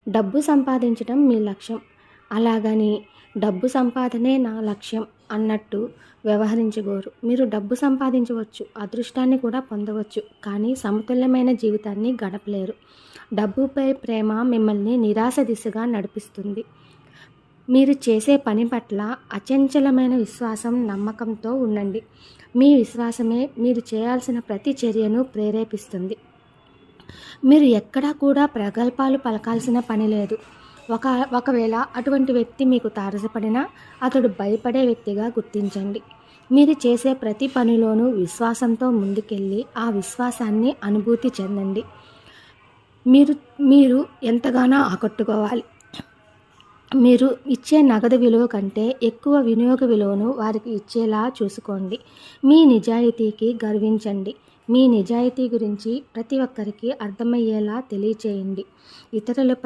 డబ్బు సంపాదించడం మీ లక్ష్యం. అలాగని డబ్బు సంపాదనే నా లక్ష్యం అన్నట్టు వ్యవహరించగోరు. మీరు డబ్బు సంపాదించవచ్చు, అదృష్టాన్ని కూడా పొందవచ్చు, కానీ సమతుల్యమైన జీవితాన్ని గడపలేరు. డబ్బుపై ప్రేమ మిమ్మల్ని నిరాశ దిశగా నడిపిస్తుంది. మీరు చేసే పని పట్ల అచంచలమైన విశ్వాసం, నమ్మకంతో ఉండండి. మీ విశ్వాసమే మీరు చేయాల్సిన ప్రతి చర్యను ప్రేరేపిస్తుంది. మీరు ఎక్కడా కూడా ప్రగల్భాలు పలకాల్సిన పని లేదు. ఒకవేళ అటువంటి వ్యక్తి మీకు తారసపడినా అతడు భయపడే వ్యక్తిగా గుర్తించండి. మీరు చేసే ప్రతి పనిలోనూ విశ్వాసంతో ముందుకెళ్ళి ఆ విశ్వాసాన్ని అనుభూతి చెందండి. మీరు ఎంతగానో ఆకట్టుకోవాలి. మీరు ఇచ్చే నగదు విలువ కంటే ఎక్కువ వినియోగ విలువను వారికి ఇచ్చేలా చూసుకోండి. మీ నిజాయితీకి గర్వించండి. మీ నిజాయితీ గురించి ప్రతి ఒక్కరికి అర్థమయ్యేలా తెలియచేయండి. ఇతరులపై